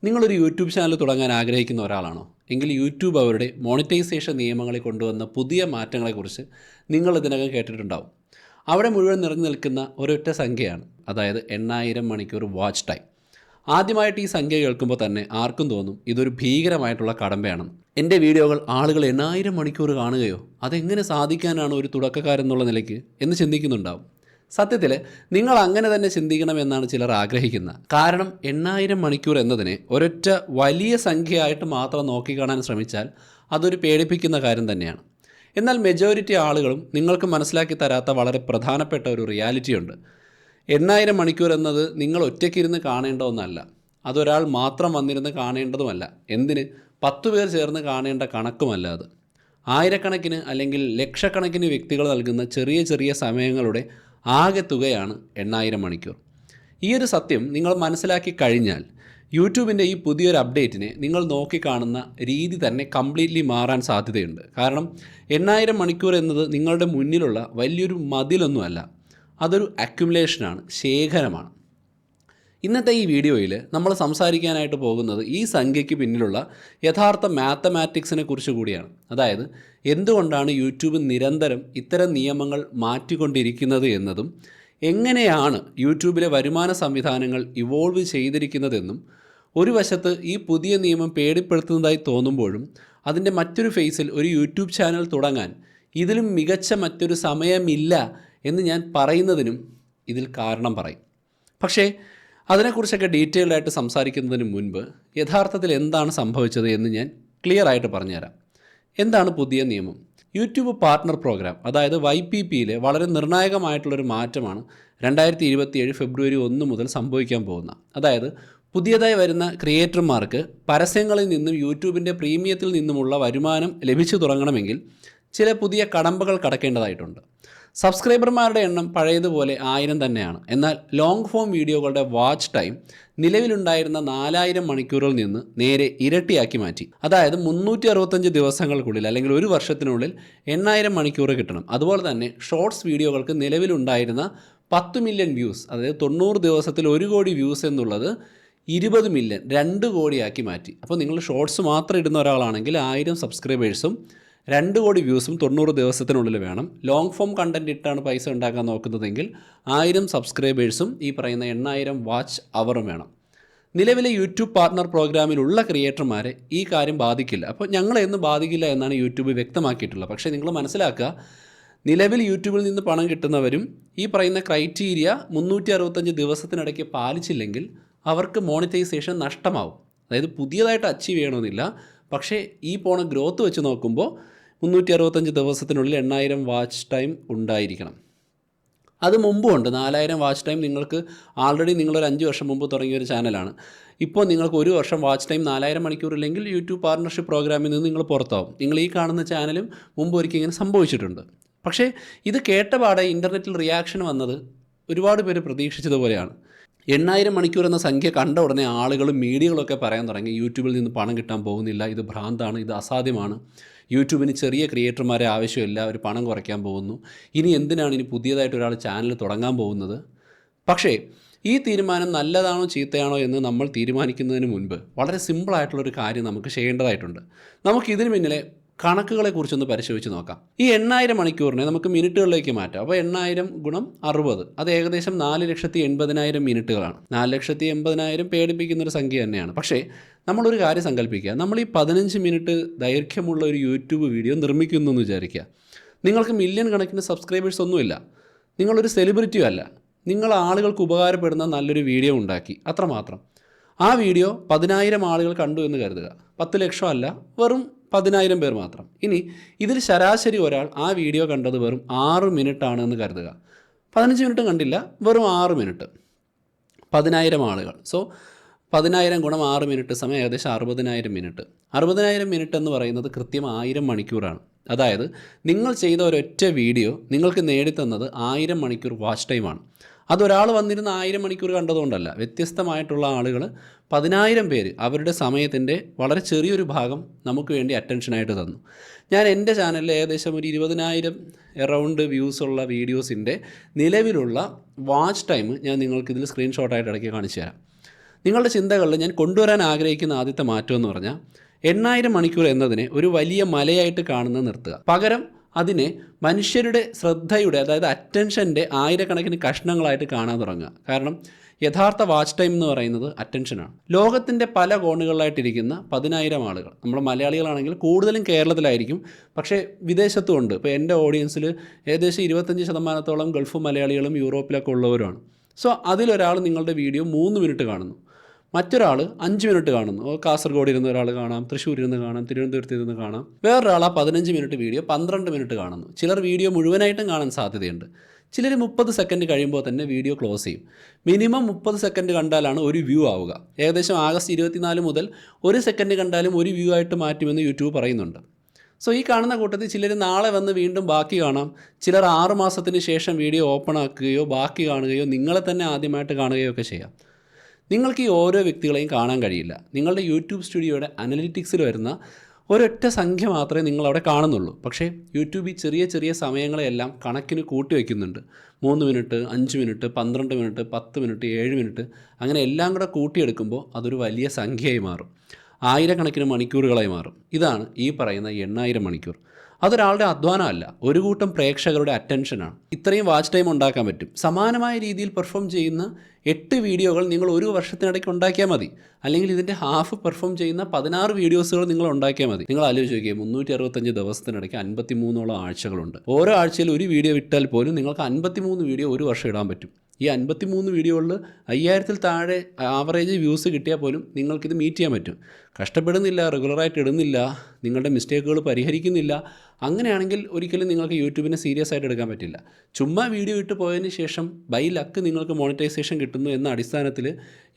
നിങ്ങളൊരു YouTube channel തുടങ്ങാൻ ആഗ്രഹിക്കുന്ന ഒരാളാണോ? എങ്കിൽ യൂട്യൂബ് അവരുടെ മോണിറ്റൈസേഷൻ നിയമങ്ങളിൽ കൊണ്ടുവന്ന പുതിയ മാറ്റങ്ങളെക്കുറിച്ച് നിങ്ങൾ ഇതിനകം കേട്ടിട്ടുണ്ടാവും. അവിടെ മുഴുവൻ നിറഞ്ഞു നിൽക്കുന്ന ഒരൊറ്റ സംഖ്യയാണ്, അതായത് 8000 മണിക്കൂർ വാച്ച് ടൈം. ആദ്യമായിട്ട് ഈ സംഖ്യ കേൾക്കുമ്പോൾ തന്നെ ആർക്കും തോന്നും ഇതൊരു ഭീകരമായിട്ടുള്ള കടമ്പയാണെന്ന്. എൻ്റെ വീഡിയോകൾ ആളുകൾ 8000 മണിക്കൂർ കാണുകയോ, അതെങ്ങനെ സാധിക്കാനാണ് ഒരു തുടക്കക്കാരെന്നുള്ള നിലയ്ക്ക് എന്ന് ചിന്തിക്കുന്നുണ്ടാവും. സത്യത്തിൽ നിങ്ങൾ അങ്ങനെ തന്നെ ചിന്തിക്കണമെന്നാണ് ചിലർ ആഗ്രഹിക്കുന്നത്. കാരണം 8000 മണിക്കൂർ എന്നതിനെ ഒരൊറ്റ വലിയ സംഖ്യയായിട്ട് മാത്രം നോക്കിക്കാണാൻ ശ്രമിച്ചാൽ അതൊരു പേടിപ്പിക്കുന്ന കാര്യം തന്നെയാണ്. എന്നാൽ മെജോറിറ്റി ആളുകളും നിങ്ങൾക്ക് മനസ്സിലാക്കി തരാത്ത വളരെ പ്രധാനപ്പെട്ട ഒരു റിയാലിറ്റി ഉണ്ട്. 8000 മണിക്കൂർ എന്നത് നിങ്ങൾ ഒറ്റയ്ക്കിരുന്ന് കാണേണ്ട ഒന്നല്ല. അതൊരാൾ മാത്രം വന്നിരുന്ന് കാണേണ്ടതുമല്ല. എന്തിന് 10 പേർ ചേർന്ന് കാണേണ്ട കണക്കുമല്ല അത്. ആയിരക്കണക്കിന് അല്ലെങ്കിൽ ലക്ഷക്കണക്കിന് വ്യക്തികൾ നൽകുന്ന ചെറിയ ചെറിയ സമയങ്ങളുടെ ആകെ തുകയാണ് 8000 മണിക്കൂർ. ഈ ഒരു സത്യം നിങ്ങൾ മനസ്സിലാക്കി കഴിഞ്ഞാൽ യൂട്യൂബിൻ്റെ ഈ പുതിയൊരു അപ്ഡേറ്റിനെ നിങ്ങൾ നോക്കിക്കാണുന്ന രീതി തന്നെ കംപ്ലീറ്റ്ലി മാറാൻ സാധ്യതയുണ്ട്. കാരണം 8000 മണിക്കൂർ എന്നത് നിങ്ങളുടെ മുന്നിലുള്ള വലിയൊരു മതിലൊന്നുമല്ല, അതൊരു അക്യുമുലേഷനാണ്, ശേഖരമാണ്. ഇന്നത്തെ ഈ വീഡിയോയിൽ നമ്മൾ സംസാരിക്കാനായിട്ട് പോകുന്നത് ഈ സംഖ്യയ്ക്ക് പിന്നിലുള്ള യഥാർത്ഥ മാത്തമാറ്റിക്സിനെ കുറിച്ച് കൂടിയാണ്. അതായത് എന്തുകൊണ്ടാണ് യൂട്യൂബ് നിരന്തരം ഇത്തരം നിയമങ്ങൾ മാറ്റിക്കൊണ്ടിരിക്കുന്നത് എന്നതും, എങ്ങനെയാണ് യൂട്യൂബിലെ വരുമാന സംവിധാനങ്ങൾ ഇവോൾവ് ചെയ്തിരിക്കുന്നതെന്നും, ഒരു വശത്ത് ഈ പുതിയ നിയമം പേടിപ്പെടുത്തുന്നതായി തോന്നുമ്പോഴും അതിൻ്റെ മറ്റൊരു ഫേസിൽ ഒരു യൂട്യൂബ് ചാനൽ തുടങ്ങാൻ ഇതിലും മികച്ച മറ്റൊരു സമയമില്ല എന്ന് ഞാൻ പറയുന്നതിനും ഇതിൽ കാരണം പറയും. പക്ഷേ അതിനെക്കുറിച്ചൊക്കെ ഡീറ്റെയിൽഡ് ആയിട്ട് സംസാരിക്കുന്നതിന് മുൻപ് യഥാർത്ഥത്തിൽ എന്താണ് സംഭവിച്ചത് എന്ന് ഞാൻ ക്ലിയർ ആയിട്ട് പറഞ്ഞുതരാം. എന്താണ് പുതിയ നിയമം? യൂട്യൂബ് പാർട്ട്ണർ പ്രോഗ്രാം, അതായത് YPPയിലെ വളരെ നിർണായകമായിട്ടുള്ളൊരു മാറ്റമാണ് 2027 ഫെബ്രുവരി 1 മുതൽ സംഭവിക്കാൻ പോകുന്നത്. അതായത് പുതിയതായി വരുന്ന ക്രിയേറ്റർമാർക്ക് പരസ്യങ്ങളിൽ നിന്നും യൂട്യൂബിൻ്റെ പ്രീമിയത്തിൽ നിന്നുമുള്ള വരുമാനം ലഭിച്ചു തുടങ്ങണമെങ്കിൽ ചില പുതിയ കടമ്പകൾ കടക്കേണ്ടതായിട്ടുണ്ട്. സബ്സ്ക്രൈബർമാരുടെ എണ്ണം പഴയതുപോലെ 1000 തന്നെയാണ്. എന്നാൽ ലോങ് ഫോം വീഡിയോകളുടെ വാച്ച് ടൈം നിലവിലുണ്ടായിരുന്ന 4000 മണിക്കൂറിൽ നിന്ന് നേരെ ഇരട്ടിയാക്കി മാറ്റി. അതായത് 365 ദിവസങ്ങൾക്കുള്ളിൽ അല്ലെങ്കിൽ ഒരു വർഷത്തിനുള്ളിൽ 8000 മണിക്കൂർ കിട്ടണം. അതുപോലെ തന്നെ ഷോർട്സ് വീഡിയോകൾക്ക് നിലവിലുണ്ടായിരുന്ന 10 മില്യൺ വ്യൂസ്, അതായത് 90 ദിവസത്തിൽ 1 കോടി വ്യൂസ് എന്നുള്ളത് 20 മില്യൺ 2 കോടിയാക്കി മാറ്റി. അപ്പോൾ നിങ്ങൾ ഷോർട്സ് മാത്രം ഇടുന്ന ഒരാളാണെങ്കിൽ 1000 സബ്സ്ക്രൈബേഴ്സും 2 കോടി വ്യൂസും 90 ദിവസത്തിനുള്ളിൽ വേണം. ലോങ് ഫോം കണ്ടൻറ് ഇട്ടാണ് പൈസ ഉണ്ടാക്കാൻ നോക്കുന്നതെങ്കിൽ 1000 സബ്സ്ക്രൈബേഴ്സും ഈ പറയുന്ന 8000 വാച്ച് അവറും വേണം. നിലവിലെ യൂട്യൂബ് പാർട്ട്ണർ പ്രോഗ്രാമിലുള്ള ക്രിയേറ്റർമാരെ ഈ കാര്യം ബാധിക്കില്ല. അപ്പോൾ ഞങ്ങളെന്ന് ബാധിക്കില്ല എന്നാണ് യൂട്യൂബ് വ്യക്തമാക്കിയിട്ടുള്ളത്. പക്ഷേ നിങ്ങൾ മനസ്സിലാക്കുക, നിലവിൽ യൂട്യൂബിൽ നിന്ന് പണം കിട്ടുന്നവരും ഈ പറയുന്ന ക്രൈറ്റീരിയ 365 ദിവസത്തിനിടയ്ക്ക് പാലിച്ചില്ലെങ്കിൽ അവർക്ക് മോണിറ്റൈസേഷൻ നഷ്ടമാവും. അതായത് പുതിയതായിട്ട് അച്ചീവ് ചെയ്യണമെന്നില്ല, പക്ഷേ ഈ പോണ ഗ്രോത്ത് വെച്ച് നോക്കുമ്പോൾ 365 ദിവസത്തിനുള്ളിൽ 8000 വാച്ച് ടൈം ഉണ്ടായിരിക്കണം. അത് മുമ്പുണ്ട്. 4000 വാച്ച് ടൈം നിങ്ങൾക്ക് ആൾറെഡി നിങ്ങളൊരു 5 വർഷം മുമ്പ് തുടങ്ങിയ ഒരു ചാനലാണ്. ഇപ്പോൾ നിങ്ങൾക്ക് ഒരു വർഷം വാച്ച് ടൈം 4000 മണിക്കൂറില്ലെങ്കിൽ യൂട്യൂബ് പാർട്ണർഷിപ്പ് പ്രോഗ്രാമിൽ നിന്ന് നിങ്ങൾ പുറത്താവും. നിങ്ങൾ ഈ കാണുന്ന ചാനലും മുമ്പ് ഒരിക്കൽ ഇങ്ങനെ സംഭവിച്ചിട്ടുണ്ട്. പക്ഷേ ഇത് കേട്ടപാടെ ഇൻ്റർനെറ്റിൽ റിയാക്ഷൻ വന്നത് ഒരുപാട് പേര് പ്രതീക്ഷിച്ചതുപോലെയാണ്. 8000 മണിക്കൂർ എന്ന സംഖ്യ കണ്ട ഉടനെ ആളുകളും മീഡിയകളൊക്കെ പറയാൻ തുടങ്ങി യൂട്യൂബിൽ നിന്ന് പണം കിട്ടാൻ പോകുന്നില്ല, ഇത് ഭ്രാന്താണ്, ഇത് അസാധ്യമാണ്, യൂട്യൂബിന് ചെറിയ ക്രിയേറ്റർമാരെ ആവശ്യമില്ല, അവർ പണം കുറയ്ക്കാൻ പോകുന്നു, ഇനി എന്തിനാണ് ഇനി പുതിയതായിട്ട് ഒരാൾ ചാനൽ തുടങ്ങാൻ പോകുന്നത്. പക്ഷേ ഈ തീരുമാനം നല്ലതാണോ ചീത്തയാണോ എന്ന് നമ്മൾ തീരുമാനിക്കുന്നതിന് മുൻപ് വളരെ സിമ്പിളായിട്ടുള്ളൊരു കാര്യം നമുക്ക് ചെയ്യേണ്ടതായിട്ടുണ്ട്. നമുക്കിതിന് പിന്നിലെ കണക്കുകളെക്കുറിച്ചൊന്ന് പരിശോധിച്ച് നോക്കാം. ഈ 8000 മണിക്കൂറിനെ നമുക്ക് മിനിറ്റുകളിലേക്ക് മാറ്റാം. അപ്പോൾ 8000 ഗുണം 60, അത് ഏകദേശം 4,80,000 മിനിറ്റുകളാണ്. 4,80,000 പേടിപ്പിക്കുന്നൊരു സംഖ്യ തന്നെയാണ്. പക്ഷേ നമ്മളൊരു കാര്യം സങ്കല്പിക്കുക, നമ്മൾ ഈ 15 മിനിറ്റ് ദൈർഘ്യമുള്ള ഒരു യൂട്യൂബ് വീഡിയോ നിർമ്മിക്കുന്നു എന്ന് വിചാരിക്കുക. നിങ്ങൾക്ക് മില്യൺ കണക്കിന് സബ്സ്ക്രൈബേഴ്സ് ഒന്നുമില്ല, നിങ്ങളൊരു സെലിബ്രിറ്റിയും അല്ല, നിങ്ങൾ ആളുകൾക്ക് ഉപകാരപ്പെടുന്ന നല്ലൊരു വീഡിയോ ഉണ്ടാക്കി, അത്രമാത്രം. ആ വീഡിയോ 10,000 ആളുകൾ കണ്ടു എന്ന് കരുതുക. 10 ലക്ഷം അല്ല, വെറും 10,000 പേർ മാത്രം. ഇനി ഇതിൽ ശരാശരി ഒരാൾ ആ വീഡിയോ കണ്ടത് വെറും 6 മിനിറ്റ് ആണെന്ന് കരുതുക. 15 മിനിറ്റ് കണ്ടില്ല, വെറും 6 മിനിറ്റ്, 10,000 ആളുകൾ. സോ 10,000 ഗുണം 6 മിനിറ്റ് സമയം ഏകദേശം 60,000 മിനിറ്റ്. 60,000 മിനിറ്റ് എന്ന് പറയുന്നത് കൃത്യം 1000 മണിക്കൂറാണ്. അതായത് നിങ്ങൾ ചെയ്ത ഒരൊറ്റ വീഡിയോ നിങ്ങൾക്ക് നേടിത്തന്നത് 1000 മണിക്കൂർ വാച്ച് ടൈമാണ്. അതൊരാൾ വന്നിരുന്ന 1000 മണിക്കൂർ കണ്ടതുകൊണ്ടല്ല, വ്യത്യസ്തമായിട്ടുള്ള ആളുകൾ 10,000 പേര് അവരുടെ സമയത്തിൻ്റെ വളരെ ചെറിയൊരു ഭാഗം നമുക്ക് വേണ്ടി അറ്റൻഷനായിട്ട് തന്നു. ഞാൻ എൻ്റെ ചാനലിൽ ഏകദേശം ഒരു 20,000 എറൗണ്ട് വ്യൂസുള്ള വീഡിയോസിൻ്റെ നിലവിലുള്ള വാച്ച് ടൈം ഞാൻ നിങ്ങൾക്കിതിൽ സ്ക്രീൻഷോട്ടായിട്ട് ഇടയ്ക്ക് കാണിച്ചു തരാം. നിങ്ങളുടെ ചിന്തകളിൽ ഞാൻ കൊണ്ടുവരാൻ ആഗ്രഹിക്കുന്ന ആദ്യത്തെ മാറ്റം എന്ന് പറഞ്ഞാൽ 8000 മണിക്കൂർ എന്നതിനെ ഒരു വലിയ മലയായിട്ട് കാണുന്നത് നിർത്തുക. പകരം അതിനെ മനുഷ്യരുടെ ശ്രദ്ധയുടെ, അതായത് അറ്റൻഷൻ്റെ ആയിരക്കണക്കിന് കഷ്ണങ്ങളായിട്ട് കാണാൻ തുടങ്ങുക. കാരണം യഥാർത്ഥ വാച്ച് ടൈം എന്ന് പറയുന്നത് അറ്റൻഷനാണ്. ലോകത്തിൻ്റെ പല കോണുകളിലായിട്ടിരിക്കുന്ന 10,000 ആളുകൾ, നമ്മൾ മലയാളികളാണെങ്കിൽ കൂടുതലും കേരളത്തിലായിരിക്കും, പക്ഷേ വിദേശത്തും ഉണ്ട്. ഇപ്പോൾ എൻ്റെ ഓഡിയൻസിൽ ഏകദേശം 25% ഗൾഫ് മലയാളികളും യൂറോപ്പിലൊക്കെ ഉള്ളവരുമാണ്. സോ അതിലൊരാൾ നിങ്ങളുടെ വീഡിയോ 3 മിനിറ്റ് കാണുന്നു, മറ്റൊരാൾ 5 മിനിറ്റ് കാണുന്നു. കാസർഗോഡ് ഇരുന്ന് ഒരാൾ കാണാം, തൃശ്ശൂരിൽ നിന്ന് കാണാം, തിരുവനന്തപുരത്ത് ഇരുന്ന് കാണാം. വേറൊരാൾ ആ 15 മിനിറ്റ് വീഡിയോ 12 മിനിറ്റ് കാണുന്നു. ചിലർ വീഡിയോ മുഴുവനായിട്ടും കാണാൻ സാധ്യതയുണ്ട്. ചിലർ 30 സെക്കൻഡ് കഴിയുമ്പോൾ തന്നെ വീഡിയോ ക്ലോസ് ചെയ്യും. മിനിമം 30 സെക്കൻഡ് കണ്ടാലാണ് ഒരു വ്യൂ ആവുക. ഏകദേശം ആഗസ്റ്റ് 24 മുതൽ 1 സെക്കൻഡ് കണ്ടാലും ഒരു വ്യൂ ആയിട്ട് മാറ്റുമെന്ന് യൂട്യൂബ് പറയുന്നുണ്ട്. സോ ഈ കാണുന്ന കൂട്ടത്തിൽ ചിലർ നാളെ വന്ന് വീണ്ടും ബാക്കി കാണാം. ചിലർ 6 മാസത്തിന് ശേഷം വീഡിയോ ഓപ്പൺ ആക്കുകയോ ബാക്കി കാണുകയോ നിങ്ങളെ തന്നെ ആദ്യമായിട്ട് കാണുകയോ ഒക്കെ ചെയ്യാം. നിങ്ങൾക്ക് ഈ ഓരോ വ്യക്തികളെയും കാണാൻ കഴിയില്ല. നിങ്ങളുടെ യൂട്യൂബ് സ്റ്റുഡിയോയുടെ അനലിറ്റിക്സിൽ വരുന്ന ഒരൊറ്റ സംഖ്യ മാത്രമേ നിങ്ങളവിടെ കാണുന്നുള്ളൂ. പക്ഷേ യൂട്യൂബ് ഈ ചെറിയ ചെറിയ സമയങ്ങളെയെല്ലാം കണക്കിന് കൂട്ടി വയ്ക്കുന്നുണ്ട്. 3 minute, 5 minute, 12 minute, 10 minute, 7 minute, അങ്ങനെ എല്ലാം കൂടെ കൂട്ടിയെടുക്കുമ്പോൾ അതൊരു വലിയ സംഖ്യയായി മാറും. ആയിരക്കണക്കിന് മണിക്കൂറുകളായി മാറും. ഇതാണ് ഈ പറയുന്ന 8000 മണിക്കൂർ. അതൊരാളുടെ അധ്വാനമല്ല, ഒരു കൂട്ടം പ്രേക്ഷകരുടെ അറ്റൻഷനാണ്. ഇത്രയും വാച്ച് ടൈം ഉണ്ടാക്കാൻ പറ്റും. സമാനമായ രീതിയിൽ പെർഫോം ചെയ്യുന്ന 8 വീഡിയോകൾ നിങ്ങൾ ഒരു വർഷത്തിനിടയ്ക്ക് ഉണ്ടാക്കിയാൽ മതി. അല്ലെങ്കിൽ ഇതിൻ്റെ ഹാഫ് പെർഫോം ചെയ്യുന്ന 16 വീഡിയോസുകൾ നിങ്ങൾ ഉണ്ടാക്കിയാൽ മതി. നിങ്ങൾ ആലോചിച്ച് നോക്കിയാൽ 365 ദിവസത്തിനിടയ്ക്ക് 53 ആഴ്ചകളുണ്ട്. ഓരോ ആഴ്ചയിൽ ഒരു വീഡിയോ ഇട്ടാൽ പോലും നിങ്ങൾക്ക് 53 വീഡിയോ ഒരു വർഷം ഇടാൻ പറ്റും. ഈ 53 വീഡിയോകളിൽ 5000-ൽ താഴെ ആവറേജ് വ്യൂസ് കിട്ടിയാൽ പോലും നിങ്ങൾക്കിത് മീറ്റ് ചെയ്യാൻ പറ്റും. കഷ്ടപ്പെടുന്നില്ല, റെഗുലറായിട്ട് ഇടുന്നില്ല, നിങ്ങളുടെ മിസ്റ്റേക്കുകൾ പരിഹരിക്കുന്നില്ല. അങ്ങനെയാണെങ്കിൽ ഒരിക്കലും നിങ്ങൾക്ക് യൂട്യൂബിനെ സീരിയസ് ആയിട്ട് എടുക്കാൻ പറ്റില്ല. ചുമ്മാ വീഡിയോ ഇട്ട് പോയതിന് ശേഷം ബൈ ലക്ക് നിങ്ങൾക്ക് മോണിറ്റൈസേഷൻ കിട്ടുന്നു എന്ന അടിസ്ഥാനത്തിൽ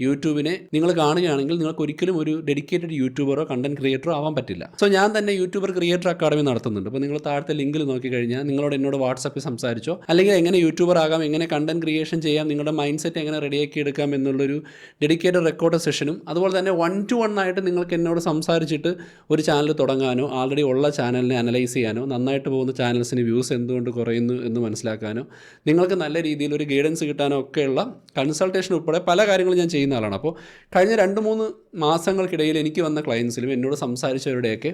യൂട്യൂബിനെ നിങ്ങൾ കാണുകയാണെങ്കിൽ നിങ്ങൾക്ക് ഒരിക്കലും ഒരു ഡെഡിക്കേറ്റഡ് യൂട്യൂബറോ കണ്ടൻറ് ക്രിയേറ്ററോ ആവാൻ പറ്റില്ല. സോ ഞാൻ തന്നെ യൂട്യൂബർ ക്രിയേറ്റർ അക്കാഡമി നടത്തുന്നുണ്ട്. അപ്പോൾ നിങ്ങൾ താഴത്തെ ലിങ്കിൽ നോക്കിക്കഴിഞ്ഞാൽ നിങ്ങളോട് എന്നോട് വാട്സാപ്പിൽ സംസാരിച്ചോ, അല്ലെങ്കിൽ എങ്ങനെ യൂട്യൂബർ ആകാം, എങ്ങനെ കണ്ടൻറ് ക്രിയേഷൻ ചെയ്യാം, നിങ്ങളുടെ മൈൻഡ് സെറ്റ് എങ്ങനെ റെഡിയാക്കി എടുക്കാം എന്നുള്ളൊരു ഡെഡിക്കേറ്റഡ് റെക്കോർഡ് സെഷനും, അതുപോലെ തന്നെ 1-to-1 ആയിട്ട് നിങ്ങൾക്ക് എന്നോട് സംസാരിച്ചിട്ട് ഒരു ചാനൽ തുടങ്ങാനോ, ആൾറെഡി ഉള്ള ചാനലിനെ അനലൈസ് ചെയ്യാനോ, നന്നായിട്ട് പോകുന്ന ചാനൽസിന് വ്യൂസ് എന്തുകൊണ്ട് കുറയുന്നു എന്ന് മനസ്സിലാക്കാനോ, നിങ്ങൾക്ക് നല്ല രീതിയിൽ ഒരു ഗൈഡൻസ് കിട്ടാനോ ഒക്കെയുള്ള കൺസൾട്ടേഷൻ ഉൾപ്പെടെ പല കാര്യങ്ങളും ഞാൻ ചെയ്യുന്ന ആളാണ്. അപ്പോൾ കഴിഞ്ഞ 2-3 മാസങ്ങൾക്കിടയിൽ എനിക്ക് വന്ന ക്ലയൻസിലും എന്നോട് സംസാരിച്ചവരുടെയൊക്കെ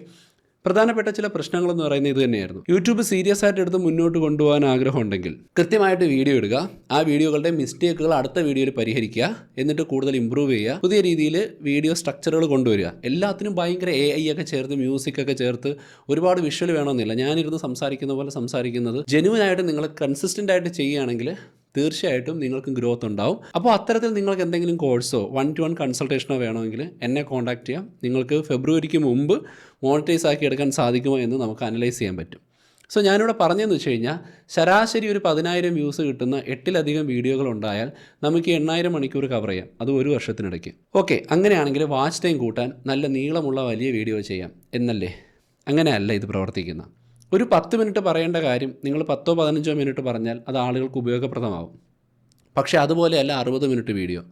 പ്രധാനപ്പെട്ട ചില പ്രശ്നങ്ങളെന്ന് പറയുന്നത് ഇത് തന്നെയായിരുന്നു. യൂട്യൂബ് സീരിയസ് ആയിട്ട് എടുത്ത് മുന്നോട്ട് കൊണ്ടുപോകാൻ ആഗ്രഹമുണ്ടെങ്കിൽ കൃത്യമായിട്ട് വീഡിയോ ഇടുക, ആ വീഡിയോകളുടെ മിസ്റ്റേക്കുകൾ അടുത്ത വീഡിയോയിൽ പരിഹരിക്കുക, എന്നിട്ട് കൂടുതൽ ഇമ്പ്രൂവ് ചെയ്യുക, പുതിയ രീതിയിൽ വീഡിയോ സ്ട്രക്ചറുകൾ കൊണ്ടുവരിക. എല്ലാത്തിനും ഭയങ്കര AI ഒക്കെ ചേർത്ത്, മ്യൂസിക്കൊക്കെ ചേർത്ത് ഒരുപാട് വിഷ്വൽ വേണമെന്നില്ല. ഞാനിരുന്ന് സംസാരിക്കുന്ന പോലെ സംസാരിക്കുന്നത് ജെന്യുവനായിട്ട് നിങ്ങൾ കൺസിസ്റ്റൻ്റ് ആയിട്ട് ചെയ്യുകയാണെങ്കിൽ തീർച്ചയായിട്ടും നിങ്ങൾക്ക് ഗ്രോത്ത് ഉണ്ടാവും. അപ്പോൾ അത്തരത്തിൽ നിങ്ങൾക്ക് എന്തെങ്കിലും കോഴ്സോ 1-to-1 കൺസൾട്ടേഷനോ വേണമെങ്കിൽ എന്നെ കോൺടാക്ട് ചെയ്യാം. നിങ്ങൾക്ക് ഫെബ്രുവരിക്ക് മുമ്പ് മോണിറ്റൈസ് ആക്കി എടുക്കാൻ സാധിക്കുമോ എന്ന് നമുക്ക് അനലൈസ് ചെയ്യാൻ പറ്റും. സോ ഞാനിവിടെ പറഞ്ഞതെന്ന് വെച്ച് കഴിഞ്ഞാൽ ശരാശരി ഒരു 10,000 വ്യൂസ് കിട്ടുന്ന 8-ലധികം വീഡിയോകൾ ഉണ്ടായാൽ നമുക്ക് 8000 മണിക്കൂർ കവർ ചെയ്യാം, അത് ഒരു വർഷത്തിനിടയ്ക്ക്. ഓക്കെ, അങ്ങനെയാണെങ്കിൽ വാച്ച് ടൈം കൂട്ടാൻ നല്ല നീളമുള്ള വലിയ വീഡിയോ ചെയ്യാം എന്നല്ലേ? അങ്ങനെയല്ല ഇത് പ്രവർത്തിക്കുന്നത്. ഒരു 10 മിനിറ്റ് പറയേണ്ട കാര്യം നിങ്ങൾ 10-15 മിനിറ്റ് പറഞ്ഞാൽ അത് ആളുകൾക്ക് ഉപയോഗപ്രദമാവും. പക്ഷേ അതുപോലെയല്ല 60 മിനിറ്റ് വീഡിയോ.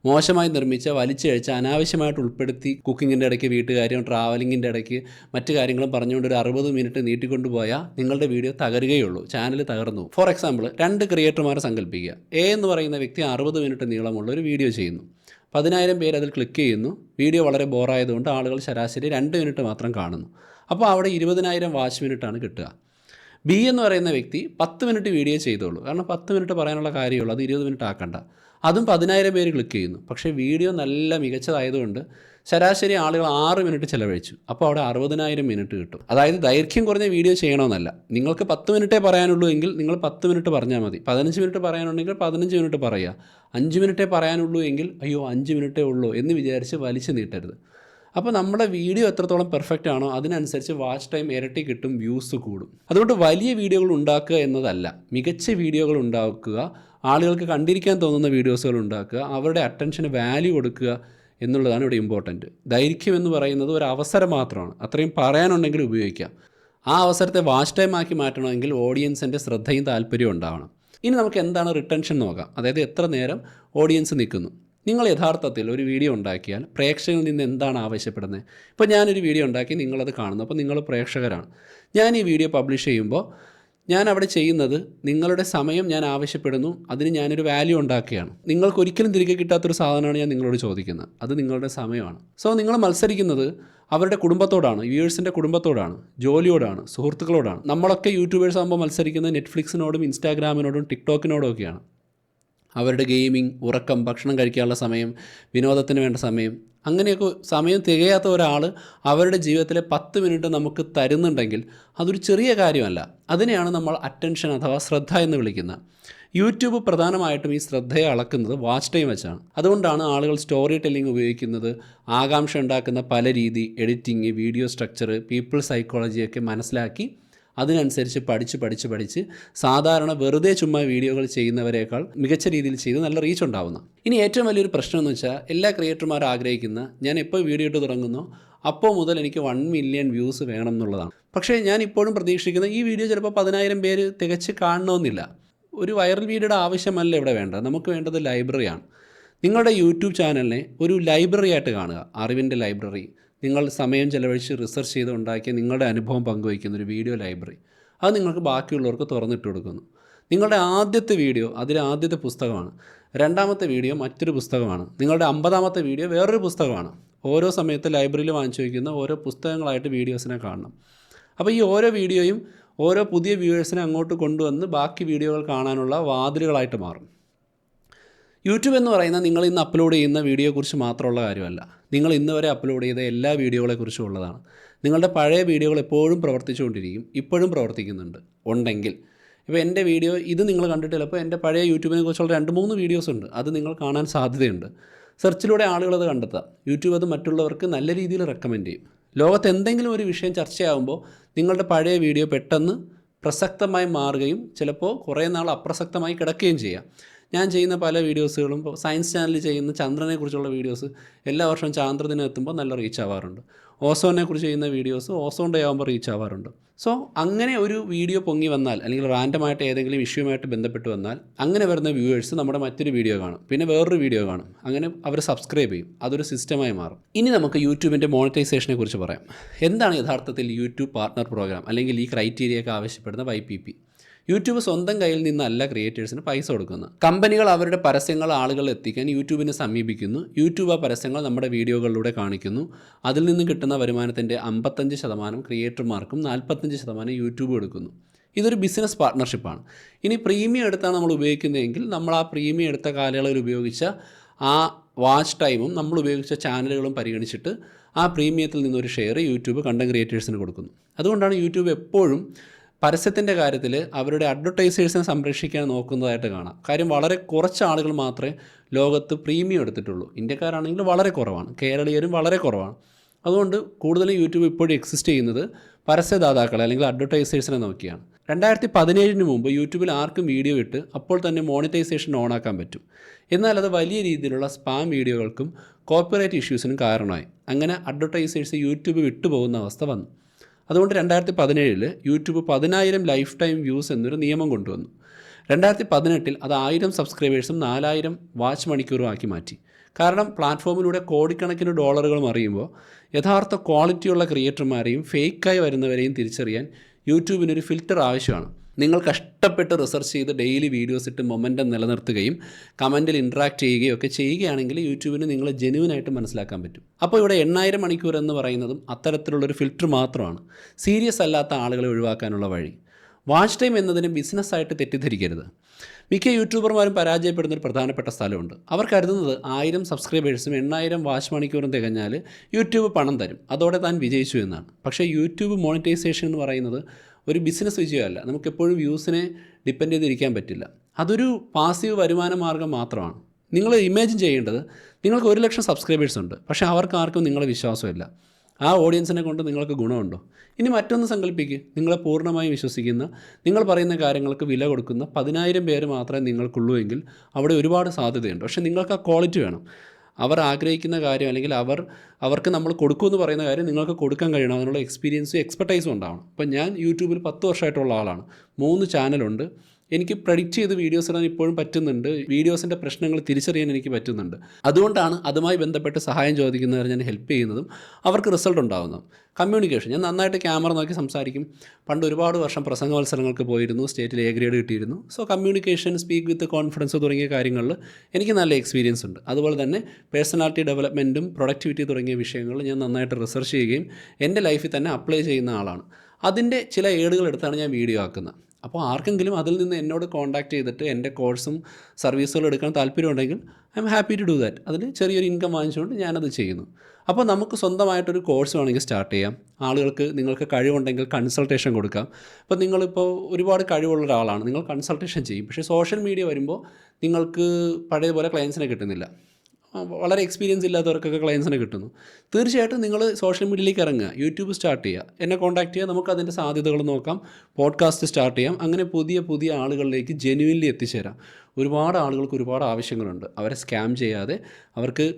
മോശമായി നിർമ്മിച്ച, വലിച്ചഴിച്ച, അനാവശ്യമായിട്ട് ഉൾപ്പെടുത്തി കുക്കിങ്ങിൻ്റെ ഇടയ്ക്ക് വീട്ടുകാര്യം, ട്രാവലിങ്ങിൻ്റെ ഇടയ്ക്ക് മറ്റു കാര്യങ്ങളും പറഞ്ഞുകൊണ്ട് ഒരു 60 മിനിറ്റ് നീട്ടിക്കൊണ്ടുപോയാൽ നിങ്ങളുടെ വീഡിയോ തകരുകയുള്ളൂ, ചാനൽ തകർന്നു. ഫോർ എക്സാമ്പിൾ 2 ക്രിയേറ്റർമാരെ സങ്കല്പിക്കുക. എന്ന് പറയുന്ന വ്യക്തി 60 മിനിറ്റ് നീളമുള്ള ഒരു വീഡിയോ ചെയ്യുന്നു. 10,000 പേര് അതിൽ ക്ലിക്ക് ചെയ്യുന്നു. വീഡിയോ വളരെ ബോറായതുകൊണ്ട് ആളുകൾ ശരാശരി 2 മിനിറ്റ് മാത്രം കാണുന്നു. അപ്പോൾ അവിടെ 20,000 വാച്ച് മിനിറ്റാണ് കിട്ടുക. ബി എന്ന് പറയുന്ന വ്യക്തി 10 മിനിറ്റ് വീഡിയോ ചെയ്തോളൂ, കാരണം 10 മിനിറ്റ് പറയാനുള്ള കാര്യമുള്ളൂ, അത് 20 മിനിറ്റ് ആക്കണ്ട. അതും 10,000 പേര് ക്ലിക്ക് ചെയ്യുന്നു. പക്ഷേ വീഡിയോ നല്ല മികച്ചതായതുകൊണ്ട് ശരാശരി ആളുകൾ 6 മിനിറ്റ് ചിലവഴിച്ചു. അപ്പോൾ അവിടെ 60,000 മിനിറ്റ് കിട്ടും. അതായത് ദൈർഘ്യം കുറഞ്ഞ വീഡിയോ ചെയ്യണമെന്നല്ല. നിങ്ങൾക്ക് 10 മിനിറ്റേ പറയാനുള്ളൂ എങ്കിൽ നിങ്ങൾ 10 മിനിറ്റ് പറഞ്ഞാൽ മതി. 15 മിനിറ്റ് പറയാനുണ്ടെങ്കിൽ 15 മിനിറ്റ് പറയുക. 5 മിനിറ്റേ പറയാനുള്ളൂ എങ്കിൽ അയ്യോ 5 മിനിറ്റേ ഉള്ളൂ എന്ന് വിചാരിച്ച് വലിച്ചു നീട്ടരുത്. അപ്പോൾ നമ്മുടെ വീഡിയോ എത്രത്തോളം പെർഫെക്റ്റ് ആണോ അതിനനുസരിച്ച് വാച്ച് ടൈം ഇരട്ടി കിട്ടും, വ്യൂസ് കൂടും. അതുകൊണ്ട് വലിയ വീഡിയോകൾ ഉണ്ടാക്കുക എന്നതല്ല, മികച്ച വീഡിയോകൾ ഉണ്ടാക്കുക, ആളുകൾക്ക് കണ്ടിരിക്കാൻ തോന്നുന്ന വീഡിയോസുകൾ ഉണ്ടാക്കുക, അവരുടെ അറ്റൻഷന് വാല്യൂ കൊടുക്കുക എന്നുള്ളതാണ് ഇവിടെ ഇമ്പോർട്ടൻറ്റ്. ദൈർഘ്യം എന്ന് പറയുന്നത് ഒരു അവസരം മാത്രമാണ്. അത്രയും പറയാനുണ്ടെങ്കിൽ ഉപയോഗിക്കാം. ആ അവസരത്തെ വാച്ച് ടൈം ആക്കി മാറ്റണമെങ്കിൽ ഓഡിയൻസിൻ്റെ ശ്രദ്ധയും താല്പര്യവും ഉണ്ടാവണം. ഇനി നമുക്ക് എന്താണ് റിട്ടൻഷൻ നോക്കാം. അതായത് എത്ര നേരം ഓഡിയൻസ് നിൽക്കുന്നു. നിങ്ങൾ യഥാർത്ഥത്തിൽ ഒരു വീഡിയോ ഉണ്ടാക്കിയാൽ പ്രേക്ഷകരിൽ നിന്ന് എന്താണ് ആവശ്യപ്പെടുന്നത്? ഇപ്പോൾ ഞാനൊരു വീഡിയോ ഉണ്ടാക്കി, നിങ്ങളത് കാണുന്നു, അപ്പോൾ നിങ്ങൾ പ്രേക്ഷകരാണ്. ഞാൻ ഈ വീഡിയോ പബ്ലിഷ് ചെയ്യുമ്പോൾ ഞാൻ അവിടെ ചെയ്യുന്നത് നിങ്ങളുടെ സമയം ഞാൻ ആവശ്യപ്പെടുന്നു, അതിന് ഞാനൊരു വാല്യൂ ഉണ്ടാക്കുകയാണ്. നിങ്ങൾക്ക് ഒരിക്കലും തിരികെ കിട്ടാത്തൊരു സാധനമാണ് ഞാൻ നിങ്ങളോട് ചോദിക്കുന്നത്, അത് നിങ്ങളുടെ സമയമാണ്. സോ നിങ്ങൾ മത്സരിക്കുന്നത് അവരുടെ കുടുംബത്തോടാണ്, വ്യൂവേഴ്സിൻ്റെ കുടുംബത്തോടാണ്, ജോലിയോടാണ്, സുഹൃത്തുക്കളോടാണ്. നമ്മളൊക്കെ യൂട്യൂബേഴ്സ് ആകുമ്പോൾ മത്സരിക്കുന്നത് നെറ്റ്ഫ്ലിക്സിനോടും ഇൻസ്റ്റാഗ്രാമിനോടും ടിക്ടോക്കിനോടും ഒക്കെയാണ്. അവരുടെ ഗെയിമിംഗ്, ഉറക്കം, ഭക്ഷണം കഴിക്കാനുള്ള സമയം, വിനോദത്തിന് വേണ്ട സമയം, അങ്ങനെയൊക്കെ സമയം തികയാത്ത ഒരാൾ അവരുടെ ജീവിതത്തിലെ 10 മിനിറ്റ് നമുക്ക് തരുന്നുണ്ടെങ്കിൽ അതൊരു ചെറിയ കാര്യമല്ല. അതിനെയാണ് നമ്മൾ അറ്റൻഷൻ അഥവാ ശ്രദ്ധ എന്ന് വിളിക്കുന്നത്. യൂട്യൂബ് പ്രധാനമായിട്ടും ഈ ശ്രദ്ധയെ അളക്കുന്നത് വാച്ച് ടൈം വെച്ചാണ്. അതുകൊണ്ടാണ് ആളുകൾ സ്റ്റോറി ടെല്ലിംഗ് ഉപയോഗിക്കുന്നത്. ആകാംക്ഷ ഉണ്ടാക്കുന്ന പല രീതി, എഡിറ്റിംഗ്, വീഡിയോ സ്ട്രക്ചർ, പീപ്പിൾ സൈക്കോളജിയൊക്കെ മനസ്സിലാക്കി അതിനനുസരിച്ച് പഠിച്ച് സാധാരണ വെറുതെ ചുമ്മാ വീഡിയോകൾ ചെയ്യുന്നവരേക്കാൾ മികച്ച രീതിയിൽ ചെയ്ത് നല്ല റീച്ച് ഉണ്ടാവുന്ന. ഇനി ഏറ്റവും വലിയൊരു പ്രശ്നം എന്ന് വെച്ചാൽ എല്ലാ ക്രിയേറ്റർമാരും ആഗ്രഹിക്കുന്ന, ഞാൻ എപ്പോൾ വീഡിയോ ഇട്ട് തുടങ്ങുന്നു അപ്പോൾ മുതൽ എനിക്ക് 1 മില്യൺ വ്യൂസ് വേണം എന്നുള്ളതാണ്. പക്ഷേ ഞാൻ ഇപ്പോഴും പ്രതീക്ഷിക്കുന്ന ഈ വീഡിയോ ചിലപ്പോൾ 10,000 പേര് തികച്ച് കാണണമെന്നില്ല. ഒരു വൈറൽ വീഡിയോയുടെ ആവശ്യമല്ല ഇവിടെ വേണ്ടത്. നമുക്ക് വേണ്ടത് ലൈബ്രറിയാണ്. നിങ്ങളുടെ യൂട്യൂബ് ചാനലിനെ ഒരു ലൈബ്രറി ആയിട്ട് കാണുക, അറിവിൻ്റെ ലൈബ്രറി. നിങ്ങൾ സമയം ചെലവഴിച്ച് റിസർച്ച് ചെയ്ത് ഉണ്ടാക്കിയ നിങ്ങളുടെ അനുഭവം പങ്കുവയ്ക്കുന്ന ഒരു വീഡിയോ ലൈബ്രറി. അത് നിങ്ങൾക്ക് ബാക്കിയുള്ളവർക്ക് തുറന്നിട്ട് കൊടുക്കുന്നു. നിങ്ങളുടെ ആദ്യത്തെ വീഡിയോ അതിലെ ആദ്യത്തെ പുസ്തകമാണ്, രണ്ടാമത്തെ വീഡിയോ മറ്റൊരു പുസ്തകമാണ്, നിങ്ങളുടെ 50ാമത്തെ വീഡിയോ വേറൊരു പുസ്തകമാണ്. ഓരോ സമയത്ത് ലൈബ്രറിയിൽ വാങ്ങിച്ചു വയ്ക്കുന്ന ഓരോ പുസ്തകങ്ങളായിട്ട് വീഡിയോസിനെ കാണണം. അപ്പോൾ ഈ ഓരോ വീഡിയോയും ഓരോ പുതിയ വ്യൂവേഴ്സിനെ അങ്ങോട്ട് കൊണ്ടുവന്ന് ബാക്കി വീഡിയോകൾ കാണാനുള്ള വാതിലുകളായിട്ട് മാറും. യൂട്യൂബ് എന്ന് പറയുന്നത് നിങ്ങൾ ഇന്ന് അപ്ലോഡ് ചെയ്യുന്ന വീഡിയോയെക്കുറിച്ച് മാത്രമുള്ള കാര്യമല്ല, നിങ്ങൾ ഇന്ന് വരെ അപ്ലോഡ് ചെയ്ത എല്ലാ വീഡിയോകളെക്കുറിച്ചും ഉള്ളതാണ്. നിങ്ങളുടെ പഴയ വീഡിയോകൾ എപ്പോഴും പ്രവർത്തിച്ചുകൊണ്ടിരിക്കും, ഇപ്പോഴും പ്രവർത്തിക്കുന്നുണ്ട് ഉണ്ടെങ്കിൽ. ഇപ്പോൾ എൻ്റെ വീഡിയോ ഇത് നിങ്ങൾ കണ്ടിട്ട് ചിലപ്പോൾ എൻ്റെ പഴയ യൂട്യൂബിനെ കുറിച്ചുള്ള 2-3 വീഡിയോസ് ഉണ്ട്, അത് നിങ്ങൾ കാണാൻ സാധ്യതയുണ്ട്. സെർച്ചിലൂടെ ആളുകളത് കണ്ടെത്താം. യൂട്യൂബ് അത് മറ്റുള്ളവർക്ക് നല്ല രീതിയിൽ റെക്കമെൻഡ് ചെയ്യും. ലോകത്ത് എന്തെങ്കിലും ഒരു വിഷയം ചർച്ചയാകുമ്പോൾ നിങ്ങളുടെ പഴയ വീഡിയോ പെട്ടെന്ന് പ്രസക്തമായി മാറുകയും ചിലപ്പോൾ കുറേ നാൾ അപ്രസക്തമായി കിടക്കുകയും ചെയ്യാം. ഞാൻ ചെയ്യുന്ന പല വീഡിയോസുകളും ഇപ്പോൾ സയൻസ് ചാനലിൽ ചെയ്യുന്ന ചന്ദ്രനെക്കുറിച്ചുള്ള വീഡിയോസ് എല്ലാ വർഷവും ചാന്ദ്രദിനം എത്തുമ്പോൾ നല്ല റീച്ച് ആവാറുണ്ട്. ഓസോണിനെക്കുറിച്ച് ചെയ്യുന്ന വീഡിയോസ് ഓസോൺ ഡേ ആകുമ്പോൾ റീച്ച് ആവാറുണ്ട്. സോ അങ്ങനെ ഒരു വീഡിയോ പൊങ്ങി വന്നാൽ അല്ലെങ്കിൽ റാൻഡമായിട്ട് ഏതെങ്കിലും ഇഷ്യൂമായിട്ട് ബന്ധപ്പെട്ട് വന്നാൽ അങ്ങനെ വരുന്ന വ്യൂവേഴ്സ് നമ്മുടെ മറ്റൊരു വീഡിയോ കാണും, പിന്നെ വേറൊരു വീഡിയോ കാണും, അങ്ങനെ അവർ സബ്സ്ക്രൈബ് ചെയ്യും. അതൊരു സിസ്റ്റമായി മാറും. ഇനി നമുക്ക് യൂട്യൂബിൻ്റെ മോണിറ്റൈസേഷനെ കുറിച്ച് പറയാം. എന്താണ് യഥാർത്ഥത്തിൽ യൂട്യൂബ് പാർട്ട്ണർ പ്രോഗ്രാം അല്ലെങ്കിൽ ഈ ക്രൈറ്റീരിയയൊക്കെ ആവശ്യപ്പെടുന്ന YPP? യൂട്യൂബ് സ്വന്തം കയ്യിൽ നിന്നല്ല ക്രിയേറ്റേഴ്സിന് പൈസ കൊടുക്കുന്നത്. കമ്പനികൾ അവരുടെ പരസ്യങ്ങൾ ആളുകളിൽ എത്തിക്കാൻ യൂട്യൂബിനെ സമീപിക്കുന്നു. യൂട്യൂബ് ആ പരസ്യങ്ങൾ നമ്മുടെ വീഡിയോകളിലൂടെ കാണിക്കുന്നു. അതിൽ നിന്ന് കിട്ടുന്ന വരുമാനത്തിൻ്റെ 55% ക്രിയേറ്റർമാർക്കും 45% യൂട്യൂബ് കൊടുക്കുന്നു. ഇതൊരു ബിസിനസ് പാർട്ട്ണർഷിപ്പാണ്. ഇനി പ്രീമിയം എടുത്താണ് നമ്മൾ ഉപയോഗിക്കുന്നതെങ്കിൽ നമ്മൾ ആ പ്രീമിയം എടുത്ത കാലയളവിൽ ഉപയോഗിച്ച ആ വാച്ച് ടൈമും നമ്മൾ ഉപയോഗിച്ച ചാനലുകളും പരിഗണിച്ചിട്ട് ആ പ്രീമിയത്തിൽ നിന്നൊരു ഷെയർ യൂട്യൂബ് കണ്ടന്റ് ക്രിയേറ്റേഴ്സിന് കൊടുക്കുന്നു. അതുകൊണ്ടാണ് യൂട്യൂബ് എപ്പോഴും പരസ്യത്തിൻ്റെ കാര്യത്തിൽ അവരുടെ അഡ്വർടൈസേഴ്സിനെ സംരക്ഷിക്കാൻ നോക്കുന്നതായിട്ട് കാണാം. കാര്യം വളരെ കുറച്ച് ആളുകൾ മാത്രമേ ലോകത്ത് പ്രീമിയം എടുത്തിട്ടുള്ളൂ. ഇന്ത്യക്കാരാണെങ്കിൽ വളരെ കുറവാണ്, കേരളീയരും വളരെ കുറവാണ്. അതുകൊണ്ട് കൂടുതലും യൂട്യൂബ് ഇപ്പോഴും എക്സിസ്റ്റ് ചെയ്യുന്നത് പരസ്യദാതാക്കളെ അല്ലെങ്കിൽ അഡ്വർടൈസേഴ്സിനെ നോക്കിയാണ്. 2017 മുമ്പ് യൂട്യൂബിൽ ആർക്കും വീഡിയോ ഇട്ട് അപ്പോൾ തന്നെ മോണിറ്റൈസേഷൻ ഓണാക്കാൻ പറ്റും. എന്നാൽ അത് വലിയ രീതിയിലുള്ള സ്പാം വീഡിയോകൾക്കും കോപ്പിറൈറ്റ് ഇഷ്യൂസിനും കാരണമായി. അങ്ങനെ അഡ്വർടൈസേഴ്സ് യൂട്യൂബ് വിട്ടുപോകുന്ന അവസ്ഥ വന്നു. അതുകൊണ്ട് 2017 യൂട്യൂബ് 10,000 ലൈഫ് ടൈം വ്യൂസ് എന്നൊരു നിയമം കൊണ്ടുവന്നു. 2018 അത് 1000 സബ്സ്ക്രൈബേഴ്സും 4000 വാച്ച് മണിക്കൂറും ആക്കി മാറ്റി. കാരണം പ്ലാറ്റ്ഫോമിലൂടെ കോടിക്കണക്കിന് ഡോളറുകൾ മറിയുമ്പോൾ യഥാർത്ഥ ക്വാളിറ്റിയുള്ള ക്രിയേറ്റർമാരെയും ഫേക്കായി വരുന്നവരെയും തിരിച്ചറിയാൻ യൂട്യൂബിനൊരു ഫിൽറ്റർ ആവശ്യമാണ്. നിങ്ങൾ കഷ്ടപ്പെട്ട് റിസർച്ച് ചെയ്ത് ഡെയിലി വീഡിയോസ് ഇട്ട് മൊമെൻറ്റം നിലനിർത്തുകയും കമൻറ്റിൽ ഇൻട്രാക്ട് ചെയ്യുകയും ഒക്കെ ചെയ്യുകയാണെങ്കിൽ യൂട്യൂബിന് നിങ്ങളെ ജെന്യുവനായിട്ട് മനസ്സിലാക്കാൻ പറ്റും. അപ്പോൾ ഇവിടെ 8000 മണിക്കൂർ എന്ന് പറയുന്നതും അത്തരത്തിലുള്ളൊരു ഫിൽറ്റർ മാത്രമാണ്, സീരിയസ് അല്ലാത്ത ആളുകളെ ഒഴിവാക്കാനുള്ള വഴി. വാച്ച് ടൈം എന്നതിന് ബിസിനസ്സായിട്ട് തെറ്റിദ്ധരിക്കരുത്. മിക്ക യൂട്യൂബർമാരും പരാജയപ്പെടുന്നൊരു പ്രധാനപ്പെട്ട സ്ഥലമുണ്ട്. അവർ കരുതുന്നത് 1000 സബ്സ്ക്രൈബേഴ്സും 8000 വാച്ച് മണിക്കൂറും തികഞ്ഞാൽ യൂട്യൂബ് പണം തരും, അതോടെ താൻ വിജയിച്ചു എന്നാണ്. പക്ഷേ യൂട്യൂബ് മോണിറ്റൈസേഷൻ എന്ന് പറയുന്നത് ഒരു ബിസിനസ് വിജയമല്ല. നമുക്കെപ്പോഴും വ്യൂസിനെ ഡിപ്പെൻഡ് ചെയ്തിരിക്കാൻ പറ്റില്ല. അതൊരു പാസീവ് വരുമാന മാർഗ്ഗം മാത്രമാണ്. നിങ്ങൾ ഇമാജിൻ ചെയ്യേണ്ടത്, നിങ്ങൾക്ക് 1,00,000 സബ്സ്ക്രൈബേഴ്സ് ഉണ്ട്, പക്ഷേ അവർക്കാർക്കും നിങ്ങളെ വിശ്വാസമില്ല. ആ ഓഡിയൻസിനെ കൊണ്ട് നിങ്ങൾക്ക് ഗുണമുണ്ടോ? ഇനി മറ്റൊന്ന് സങ്കല്പിക്കുക, നിങ്ങളെ പൂർണ്ണമായും വിശ്വസിക്കുന്ന, നിങ്ങൾ പറയുന്ന കാര്യങ്ങൾക്ക് വില കൊടുക്കുന്ന 10,000 പേര് മാത്രമേ നിങ്ങൾക്കുള്ളൂ എങ്കിൽ അവിടെ ഒരുപാട് സാധ്യതയുണ്ട്. പക്ഷേ നിങ്ങൾക്ക് ആ ക്വാളിറ്റി വേണം. അവർ ആഗ്രഹിക്കുന്ന കാര്യം അല്ലെങ്കിൽ അവർക്ക് നമ്മൾ കൊടുക്കുമെന്ന് പറയുന്ന കാര്യം നിങ്ങൾക്ക് കൊടുക്കാൻ കഴിയണം. അതിനുള്ള എക്സ്പീരിയൻസും എക്സ്പെർട്ടൈസും ഉണ്ടാവണം. ഇപ്പം ഞാൻ യൂട്യൂബിൽ 10 വർഷമായിട്ടുള്ള ആളാണ്. 3 ചാനലുണ്ട്, എനിക്ക് പ്രെഡിക്റ്റ് ചെയ്ത് വീഡിയോസ് ഇടാൻ ഇപ്പോഴും പറ്റുന്നുണ്ട്. വീഡിയോസിൻ്റെ പ്രശ്നങ്ങൾ തിരിച്ചറിയാൻ എനിക്ക് പറ്റുന്നുണ്ട്. അതുകൊണ്ടാണ് അതുമായി ബന്ധപ്പെട്ട് സഹായം ചോദിക്കുന്നവരെ ഞാൻ ഹെൽപ്പ് ചെയ്യുന്നതും അവർക്ക് റിസൾട്ട് ഉണ്ടാകുന്നതും. കമ്മ്യൂണിക്കേഷൻ, ഞാൻ നന്നായിട്ട് ക്യാമറ നോക്കി സംസാരിക്കും. പണ്ട് ഒരുപാട് വർഷം പ്രസംഗ മത്സരങ്ങൾക്ക് പോയിരുന്നു, സ്റ്റേറ്റിൽ എ ഗ്രേഡ് കിട്ടിയിരുന്നു. So communication, speak with confidence തുടങ്ങിയ കാര്യങ്ങളിൽ എനിക്ക് നല്ല എക്സ്പീരിയൻസ് ഉണ്ട്. അതുപോലെ തന്നെ പേഴ്സണാലിറ്റി ഡെവലപ്മെൻറ്റും പ്രൊഡക്ടിവിറ്റി തുടങ്ങിയ വിഷയങ്ങൾ ഞാൻ നന്നായിട്ട് റിസർച്ച് ചെയ്യുകയും എൻ്റെ ലൈഫിൽ തന്നെ അപ്ലൈ ചെയ്യുന്ന ആളാണ്. അതിൻ്റെ ചില ഏടുകൾ എടുത്താണ് ഞാൻ വീഡിയോ ആക്കുന്നത്. അപ്പോൾ ആർക്കെങ്കിലും അതിൽ നിന്ന് എന്നോട് കോൺടാക്ട് ചെയ്തിട്ട് എൻ്റെ കോഴ്സും സർവീസുകളും എടുക്കാൻ താല്പര്യമുണ്ടെങ്കിൽ I am happy to do that. അതിന് ചെറിയൊരു ഇൻകം വാങ്ങിച്ചുകൊണ്ട് ഞാനത് ചെയ്യുന്നു. അപ്പോൾ നമുക്ക് സ്വന്തമായിട്ടൊരു കോഴ്സ് വേണമെങ്കിൽ സ്റ്റാർട്ട് ചെയ്യാം. നിങ്ങൾക്ക് കഴിവുണ്ടെങ്കിൽ കൺസൾട്ടേഷൻ കൊടുക്കാം. ഇപ്പോൾ നിങ്ങളിപ്പോൾ ഒരുപാട് കഴിവുള്ള ഒരാളാണ്, നിങ്ങൾ കൺസൾട്ടേഷൻ ചെയ്യും. പക്ഷേ സോഷ്യൽ മീഡിയ വരുമ്പോൾ നിങ്ങൾക്ക് പഴയതുപോലെ ക്ലയൻസിനെ കിട്ടുന്നില്ല. വളരെ എക്സ്പീരിയൻസ് ഇല്ലാത്തവർക്കൊക്കെ ക്ലയൻസിനെ കിട്ടുന്നു. തീർച്ചയായിട്ടും നിങ്ങൾ സോഷ്യൽ മീഡിയയിലേക്ക് ഇറങ്ങുക, യൂട്യൂബ് സ്റ്റാർട്ട് ചെയ്യുക, എന്നെ കോൺടാക്ട് ചെയ്യുക, നമുക്ക് അതിൻ്റെ സാധ്യതകൾ നോക്കാം, പോഡ്കാസ്റ്റ് സ്റ്റാർട്ട് ചെയ്യാം. അങ്ങനെ പുതിയ പുതിയ ആളുകളിലേക്ക് ജെന്യുവിൻലി എത്തിച്ചേരാം. ഒരുപാട് ആളുകൾക്ക് ഒരുപാട് ആവശ്യങ്ങളുണ്ട്. അവരെ സ്കാം ചെയ്യാതെ അവർക്ക്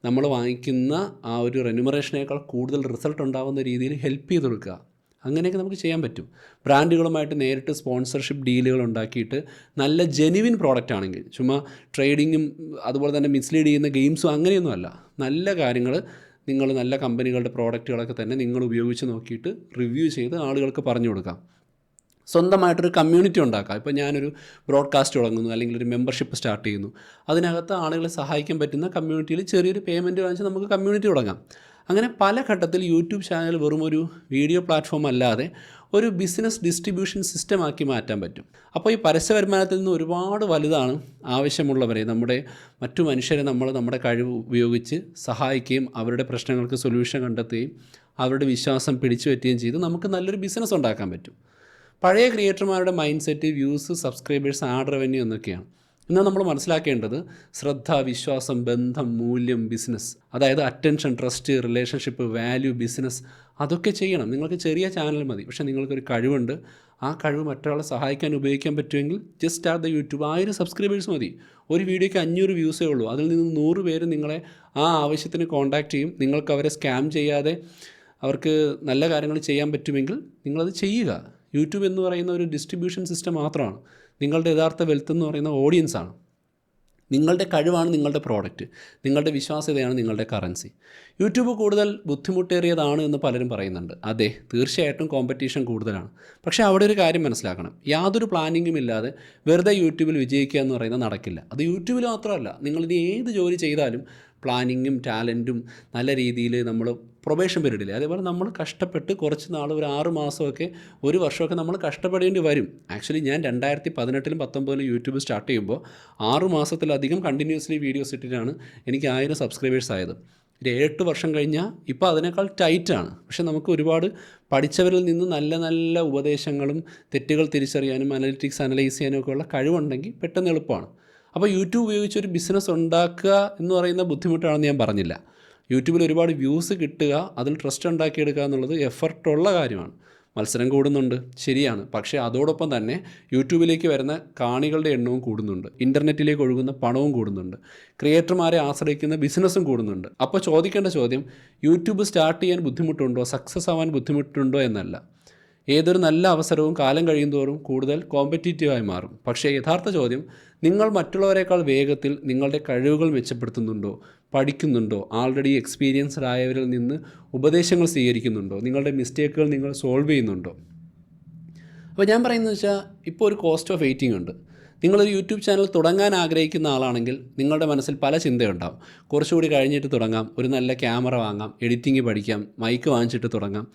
നമ്മൾ വാങ്ങിക്കുന്ന ആ ഒരു റെന്യൂമറേഷനേക്കാൾ കൂടുതൽ റിസൾട്ട് ഉണ്ടാകുന്ന രീതിയിൽ ഹെൽപ്പ് ചെയ്ത് കൊടുക്കുക. അങ്ങനെയൊക്കെ നമുക്ക് ചെയ്യാൻ പറ്റും. ബ്രാൻഡുകളുമായിട്ട് നേരിട്ട് സ്പോൺസർഷിപ്പ് ഡീലുകൾ ഉണ്ടാക്കിയിട്ട് നല്ല ജെനുവിൻ പ്രോഡക്റ്റ് ആണെങ്കിൽ, ചുമ്മാ ട്രേഡിങ്ങും അതുപോലെ തന്നെ മിസ്ലീഡ് ചെയ്യുന്ന ഗെയിംസും അങ്ങനെയൊന്നുമല്ല, നല്ല കാര്യങ്ങൾ നിങ്ങൾ നല്ല കമ്പനികളുടെ പ്രോഡക്റ്റുകളൊക്കെ തന്നെ നിങ്ങൾ ഉപയോഗിച്ച് നോക്കിയിട്ട് റിവ്യൂ ചെയ്ത് ആളുകൾക്ക് പറഞ്ഞു കൊടുക്കാം. സ്വന്തമായിട്ടൊരു കമ്മ്യൂണിറ്റി ഉണ്ടാക്കാം. ഇപ്പോൾ ഞാനൊരു ബ്രോഡ്കാസ്റ്റ് തുടങ്ങുന്നു, അല്ലെങ്കിൽ ഒരു മെമ്പർഷിപ്പ് സ്റ്റാർട്ട് ചെയ്യുന്നു. അതിനകത്ത് ആളുകളെ സഹായിക്കാൻ പറ്റുന്ന കമ്മ്യൂണിറ്റിയിൽ ചെറിയൊരു പേയ്മെൻറ്റ് വാങ്ങിച്ച് നമുക്ക് കമ്മ്യൂണിറ്റി തുടങ്ങാം. അങ്ങനെ പല ഘട്ടത്തിൽ യൂട്യൂബ് ചാനൽ വെറും ഒരു വീഡിയോ പ്ലാറ്റ്ഫോം അല്ലാതെ ഒരു ബിസിനസ് ഡിസ്ട്രിബ്യൂഷൻ സിസ്റ്റമാക്കി മാറ്റാൻ പറ്റും. അപ്പോൾ ഈ പരസ്യ വരുമാനത്തിൽ നിന്ന് ഒരുപാട് വലുതാണ് ആവശ്യമുള്ളവരെ, മറ്റു മനുഷ്യരെ നമ്മുടെ കഴിവ് ഉപയോഗിച്ച് സഹായിക്കുകയും അവരുടെ പ്രശ്നങ്ങൾക്ക് സൊല്യൂഷൻ കണ്ടെത്തുകയും അവരുടെ വിശ്വാസം പിടിച്ചു പറ്റുകയും ചെയ്ത് നമുക്ക് നല്ലൊരു ബിസിനസ് ഉണ്ടാക്കാൻ പറ്റും. പഴയ ക്രിയേറ്റർമാരുടെ mindset views, subscribers, ad revenue എന്നൊക്കെയാണ്. എന്നാൽ നമ്മൾ മനസ്സിലാക്കേണ്ടത് ശ്രദ്ധ, വിശ്വാസം, ബന്ധം, മൂല്യം, ബിസിനസ്, അതായത് attention, trust, relationship, value, business, അതൊക്കെ ചെയ്യണം. നിങ്ങൾക്ക് ചെറിയ ചാനൽ മതി, പക്ഷേ നിങ്ങൾക്കൊരു കഴിവുണ്ട്. ആ കഴിവ് മറ്റൊരാളെ സഹായിക്കാൻ ഉപയോഗിക്കാൻ പറ്റുമെങ്കിൽ just start the YouTube. 1000 subscribers മതി. ഒരു വീഡിയോയ്ക്ക് 500 വ്യൂസേ ഉള്ളൂ. അതിൽ നിന്ന് 100 പേര് നിങ്ങളെ ആ ആവശ്യത്തിന് കോൺടാക്റ്റ് ചെയ്യും. നിങ്ങൾക്ക് അവരെ സ്കാം ചെയ്യാതെ അവർക്ക് നല്ല കാര്യങ്ങൾ ചെയ്യാൻ പറ്റുമെങ്കിൽ നിങ്ങളത് ചെയ്യുക. യൂട്യൂബ് എന്ന് പറയുന്ന ഒരു ഡിസ്ട്രിബ്യൂഷൻ സിസ്റ്റം മാത്രമാണ്. നിങ്ങളുടെ യഥാർത്ഥ വെൽത്ത് എന്ന് പറയുന്ന ഓഡിയൻസാണ്. നിങ്ങളുടെ കഴിവാണ് നിങ്ങളുടെ പ്രോഡക്റ്റ്, നിങ്ങളുടെ വിശ്വാസ്യതയാണ് നിങ്ങളുടെ കറൻസി. യൂട്യൂബ് കൂടുതൽ ബുദ്ധിമുട്ടേറിയതാണ് എന്ന് പലരും പറയുന്നുണ്ട്. അതെ, തീർച്ചയായിട്ടും കോമ്പറ്റീഷൻ കൂടുതലാണ്. പക്ഷേ അവിടെ ഒരു കാര്യം മനസ്സിലാക്കണം, യാതൊരു പ്ലാനിങ്ങും ഇല്ലാതെ വെറുതെ യൂട്യൂബിൽ വിജയിക്കുക എന്ന് പറയുന്നത് നടക്കില്ല. അത് യൂട്യൂബിൽ മാത്രമല്ല, നിങ്ങളിനി ഏത് ജോലി ചെയ്താലും പ്ലാനിങ്ങും ടാലൻറ്റും നല്ല രീതിയിൽ നമ്മൾ പ്രൊബേഷൻ പീരീഡില്ലേ, അതേപോലെ നമ്മൾ കഷ്ടപ്പെട്ട് കുറച്ച് നാൾ, ഒരു 6 മാസമൊക്കെ 1 വർഷമൊക്കെ നമ്മൾ കഷ്ടപ്പെടേണ്ടി വരും. ആക്ച്വലി ഞാൻ 2018-ലും 2019-ലും യൂട്യൂബ് സ്റ്റാർട്ട് ചെയ്യുമ്പോൾ 6 മാസത്തിലധികം കണ്ടിന്യൂസ്ലി വീഡിയോസ് ഇട്ടിട്ടാണ് എനിക്ക് 1000 സബ്സ്ക്രൈബേഴ്സ് ആയത്. 7-8 വർഷം കഴിഞ്ഞാൽ ഇപ്പോൾ അതിനേക്കാൾ ടൈറ്റാണ്. പക്ഷേ നമുക്ക് ഒരുപാട് പഠിച്ചവരിൽ നിന്ന് നല്ല നല്ല ഉപദേശങ്ങളും തെറ്റുകൾ തിരിച്ചറിയാനും അനലിറ്റിക്സ് അനലൈസ് ചെയ്യാനും ഒക്കെ ഉള്ള കഴിവുണ്ടെങ്കിൽ പെട്ടെന്ന് എളുപ്പമാണ്. അപ്പോൾ യൂട്യൂബ് ഉപയോഗിച്ച് ഒരു ബിസിനസ് ഉണ്ടാക്കുക എന്ന് പറയുന്ന ബുദ്ധിമുട്ടാണെന്ന് ഞാൻ പറഞ്ഞില്ല. യൂട്യൂബിൽ ഒരുപാട് വ്യൂസ് കിട്ടുക, അതിൽ ട്രസ്റ്റ് ഉണ്ടാക്കിയെടുക്കുക എന്നുള്ളത് എഫർട്ടുള്ള കാര്യമാണ്. മത്സരം കൂടുന്നുണ്ട്, ശരിയാണ്. പക്ഷേ അതോടൊപ്പം തന്നെ യൂട്യൂബിലേക്ക് വരുന്ന കാണികളുടെ എണ്ണവും കൂടുന്നുണ്ട്, ഇൻ്റർനെറ്റിലേക്ക് ഒഴുകുന്ന പണവും കൂടുന്നുണ്ട്, ക്രിയേറ്റർമാരെ ആശ്രയിക്കുന്ന ബിസിനസ്സും കൂടുന്നുണ്ട്. അപ്പോൾ ചോദിക്കേണ്ട ചോദ്യം യൂട്യൂബ് സ്റ്റാർട്ട് ചെയ്യാൻ ബുദ്ധിമുട്ടുണ്ടോ, സക്സസ് ആവാൻ ബുദ്ധിമുട്ടുണ്ടോ എന്നല്ല. ഏതൊരു നല്ല അവസരവും കാലം കഴിയുന്തോറും കൂടുതൽ കോമ്പറ്റീറ്റീവായി മാറും. പക്ഷേ യഥാർത്ഥ ചോദ്യം, നിങ്ങൾ മറ്റുള്ളവരെക്കാൾ വേഗത്തിൽ നിങ്ങളുടെ കഴിവുകൾ മെച്ചപ്പെടുത്തുന്നുണ്ടോ, പഠിക്കുന്നുണ്ടോ, ആൾറെഡി എക്സ്പീരിയൻസ്ഡ് ആയവരിൽ നിന്ന് ഉപദേശങ്ങൾ സ്വീകരിക്കുന്നുണ്ടോ, നിങ്ങളുടെ മിസ്റ്റേക്കുകൾ നിങ്ങൾ സോൾവ് ചെയ്യുന്നുണ്ടോ? അപ്പോൾ ഞാൻ പറയുന്നത് വെച്ചാൽ, ഇപ്പോൾ ഒരു കോസ്റ്റ് ഓഫ് വെയിറ്റിംഗ് ഉണ്ട്. നിങ്ങളൊരു യൂട്യൂബ് ചാനൽ തുടങ്ങാൻ ആഗ്രഹിക്കുന്ന ആളാണെങ്കിൽ നിങ്ങളുടെ മനസ്സിൽ പല ചിന്തയുണ്ടാവും. കുറച്ചുകൂടി കഴിഞ്ഞിട്ട് തുടങ്ങാം, ഒരു നല്ല ക്യാമറ വാങ്ങാം, എഡിറ്റിംഗ് പഠിക്കാം, മൈക്ക് വാങ്ങിച്ചിട്ട് തുടങ്ങാം.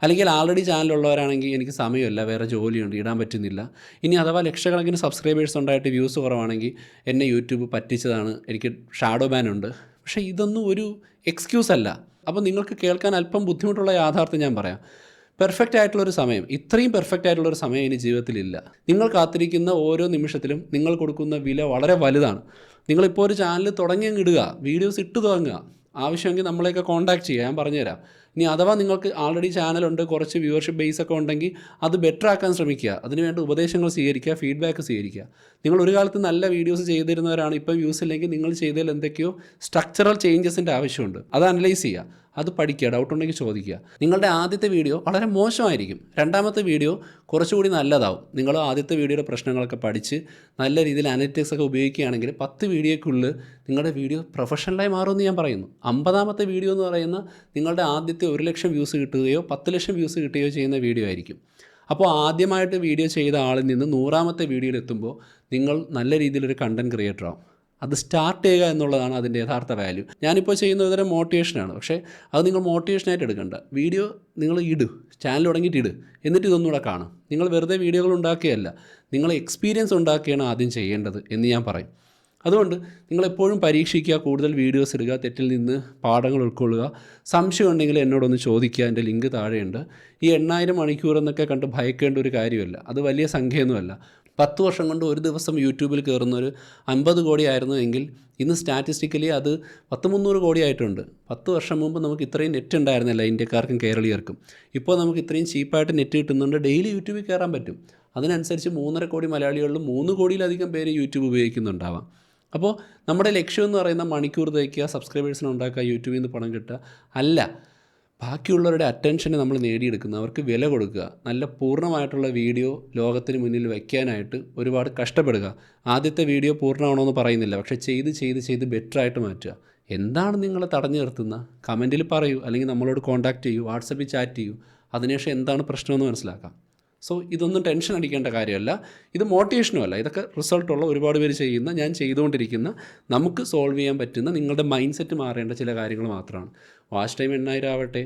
അല്ലെങ്കിൽ ആൾറെഡി ചാനലുള്ളവരാണെങ്കിൽ എനിക്ക് സമയമില്ല, വേറെ ജോലിയുണ്ട്, ഇടാൻ പറ്റുന്നില്ല. ഇനി അഥവാ ലക്ഷക്കണക്കിന് സബ്സ്ക്രൈബേഴ്സ് ഉണ്ടായിട്ട് വ്യൂസ് കുറവാണെങ്കിൽ എന്നെ യൂട്യൂബ് പറ്റിച്ചതാണ്, എനിക്ക് ഷാഡോ ബാൻ ഉണ്ട്. പക്ഷേ ഇതൊന്നും ഒരു എക്സ്ക്യൂസ് അല്ല. അപ്പോൾ നിങ്ങൾക്ക് കേൾക്കാൻ അല്പം ബുദ്ധിമുട്ടുള്ള യാഥാർത്ഥ്യം ഞാൻ പറയാം. പെർഫെക്റ്റ് ആയിട്ടുള്ളൊരു സമയം, ഇത്രയും പെർഫെക്റ്റ് ആയിട്ടുള്ളൊരു സമയം ഇനി ജീവിതത്തിലില്ല. നിങ്ങൾ കാത്തിരിക്കുന്ന ഓരോ നിമിഷത്തിലും നിങ്ങൾ കൊടുക്കുന്ന വില വളരെ വലുതാണ്. നിങ്ങളിപ്പോൾ ഒരു ചാനൽ തുടങ്ങിയങ്ങിടുക, വീഡിയോസ് ഇട്ട് തുടങ്ങുക, ആവശ്യമെങ്കിൽ നമ്മളെയൊക്കെ കോൺടാക്ട് ചെയ്യുക, ഞാൻ പറഞ്ഞുതരാം. ഇനി അഥവാ നിങ്ങൾക്ക് ആൾറെഡി ചാനലുണ്ട്, കുറച്ച് വ്യൂവർഷിപ്പ് ബേസ് ഒക്കെ ഉണ്ടെങ്കിൽ അത് ബെറ്റർ ആക്കാൻ ശ്രമിക്കുക. അതിനുവേണ്ട ഉപദേശങ്ങൾ സ്വീകരിക്കുക, ഫീഡ്ബാക്ക് സ്വീകരിക്കുക. നിങ്ങൾ ഒരു കാലത്ത് നല്ല വീഡിയോസ് ചെയ്തിരുന്നവരാണ്, ഇപ്പോൾ വ്യൂസ് ഇല്ലെങ്കിൽ നിങ്ങൾ ചെയ്തതിൽ എന്തൊക്കെയോ സ്ട്രക്ചറൽ ചേഞ്ചസിൻ്റെ ആവശ്യമുണ്ട്. അത് അനലൈസ് ചെയ്യുക. അത് പഠിക്കുക, ഡൗട്ട് ഉണ്ടെങ്കിൽ ചോദിക്കുക. നിങ്ങളുടെ ആദ്യത്തെ വീഡിയോ വളരെ മോശമായിരിക്കും, രണ്ടാമത്തെ വീഡിയോ കുറച്ചുകൂടി നല്ലതാവും. നിങ്ങൾ ആദ്യത്തെ വീഡിയോയുടെ പ്രശ്നങ്ങളൊക്കെ പഠിച്ച് നല്ല രീതിയിൽ അനലിറ്റിക്സ് ഒക്കെ ഉപയോഗിക്കുകയാണെങ്കിൽ 10 വീഡിയോയ്ക്കുള്ളിൽ നിങ്ങളുടെ വീഡിയോ പ്രൊഫഷണലായി മാറുമെന്ന് ഞാൻ പറയുന്നു. 50ാമത്തെ വീഡിയോ എന്ന് പറയുന്ന നിങ്ങളുടെ ആദ്യത്തെ 1 ലക്ഷം വ്യൂസ് കിട്ടുകയോ 10 ലക്ഷം വ്യൂസ് കിട്ടുകയോ ചെയ്യുന്ന വീഡിയോ ആയിരിക്കും. അപ്പോൾ ആദ്യമായിട്ട് വീഡിയോ ചെയ്ത ആളിൽ നിന്ന് 100ാമത്തെ വീഡിയോയിൽ എത്തുമ്പോൾ നിങ്ങൾ നല്ല രീതിയിലൊരു കണ്ടൻറ് ക്രിയേറ്റർ ആവും. അത് സ്റ്റാർട്ട് ചെയ്യുക എന്നുള്ളതാണ് അതിൻ്റെ യഥാർത്ഥ വാല്യൂ. ഞാനിപ്പോൾ ചെയ്യുന്ന ഒരുതരം മോട്ടിവേഷനാണ്, പക്ഷേ അത് നിങ്ങൾ മോട്ടിവേഷനായിട്ട് എടുക്കണ്ട. വീഡിയോ നിങ്ങൾ ചാനൽ തുടങ്ങിയിട്ട് എന്നിട്ട് ഇതൊന്നുകൂടെ കാണും. നിങ്ങൾ വെറുതെ വീഡിയോകൾ ഉണ്ടാക്കുകയല്ല, നിങ്ങൾ എക്സ്പീരിയൻസ് ഉണ്ടാക്കുകയാണ് ആദ്യം ചെയ്യേണ്ടത് എന്ന് ഞാൻ പറയും. അതുകൊണ്ട് നിങ്ങളെപ്പോഴും പരീക്ഷിക്കുക, കൂടുതൽ വീഡിയോസ് ഇടുക, തെറ്റിൽ നിന്ന് പാഠങ്ങൾ ഉൾക്കൊള്ളുക. സംശയം ഉണ്ടെങ്കിൽ എന്നോടൊന്ന് ചോദിക്കുക, എൻ്റെ ലിങ്ക് താഴെയുണ്ട്. ഈ 8000 മണിക്കൂർ എന്നൊക്കെ കണ്ട് ഭയക്കേണ്ട ഒരു കാര്യമല്ല, അത് വലിയ സംഖ്യയൊന്നുമല്ല. 10 വർഷം കൊണ്ട് ഒരു ദിവസം യൂട്യൂബിൽ കയറുന്നൊരു 50 കോടി ആയിരുന്നു എങ്കിൽ ഇന്ന് സ്റ്റാറ്റിസ്റ്റിക്കലി അത് 300 കോടി ആയിട്ടുണ്ട്. 10 വർഷം മുമ്പ് നമുക്ക് ഇത്രയും നെറ്റ് ഉണ്ടായിരുന്നില്ല ഇന്ത്യക്കാർക്കും കേരളീയർക്കും. ഇപ്പോൾ നമുക്ക് ഇത്രയും ചീപ്പായിട്ട് നെറ്റ് കിട്ടുന്നുണ്ട്, ഡെയിലി യൂട്യൂബിൽ കയറാൻ പറ്റും. അതിനനുസരിച്ച് 3.5 കോടി മലയാളികളിലും 3 കോടിയിലധികം പേര് യൂട്യൂബ് ഉപയോഗിക്കുന്നുണ്ടാവാം. അപ്പോൾ നമ്മുടെ ലക്ഷ്യം എന്ന് പറയുന്ന മണിക്കൂർ തയ്ക്കുക, സബ്സ്ക്രൈബേഴ്സിനെ ഉണ്ടാക്കുക, യൂട്യൂബിൽ നിന്ന് പണം കിട്ടുക അല്ല. ബാക്കിയുള്ളവരുടെ അറ്റൻഷനെ നമ്മൾ നേടിയെടുക്കുന്നത്, അവർക്ക് വില കൊടുക്കുക, നല്ല പൂർണ്ണമായിട്ടുള്ള വീഡിയോ ലോകത്തിന് മുന്നിൽ വയ്ക്കാനായിട്ട് ഒരുപാട് കഷ്ടപ്പെടുക. ആദ്യത്തെ വീഡിയോ പൂർണ്ണമാണോയെന്ന് പറയുന്നില്ല, പക്ഷേ ചെയ്ത് ബെറ്ററായിട്ട് മാറ്റുക. എന്താണ് നിങ്ങളെ തടഞ്ഞു നിർത്തുന്ന കമൻറ്റിൽ പറയൂ, അല്ലെങ്കിൽ നമ്മളോട് കോൺടാക്റ്റ് ചെയ്യൂ, വാട്സപ്പിൽ ചാറ്റ് ചെയ്യൂ. അതിനുശേഷം എന്താണ് പ്രശ്നമെന്ന് മനസ്സിലാക്കാം. സോ ഇതൊന്നും ടെൻഷൻ അടിക്കേണ്ട കാര്യമല്ല, ഇത് മോട്ടിവേഷനും അല്ല, ഇതൊക്കെ റിസൾട്ടുള്ള ഒരുപാട് പേര് ചെയ്യുന്ന, ഞാൻ ചെയ്തുകൊണ്ടിരിക്കുന്ന, നമുക്ക് സോൾവ് ചെയ്യാൻ പറ്റുന്ന, നിങ്ങളുടെ മൈൻഡ് സെറ്റ് മാറേണ്ട ചില കാര്യങ്ങൾ മാത്രമാണ്. വാച്ച് ടൈം 8000 ആവട്ടെ,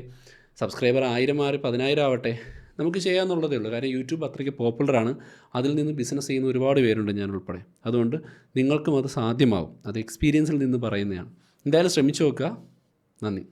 സബ്സ്ക്രൈബർ 1000 മാറി 10000 ആവട്ടെ, നമുക്ക് ചെയ്യാമെന്നുള്ളതേ ഉള്ളൂ. കാര്യം യൂട്യൂബ് അത്രയ്ക്ക് പോപ്പുലറാണ്, അതിൽ നിന്ന് ബിസിനസ് ചെയ്യുന്ന ഒരുപാട് പേരുണ്ട്, ഞാൻ ഉൾപ്പെടെ. അതുകൊണ്ട് നിങ്ങൾക്കും അത് സാധ്യമാവും, അത് എക്സ്പീരിയൻസിൽ നിന്ന് പറയുന്നതാണ്. എന്തായാലും ശ്രമിച്ചു നോക്കുക. നന്ദി.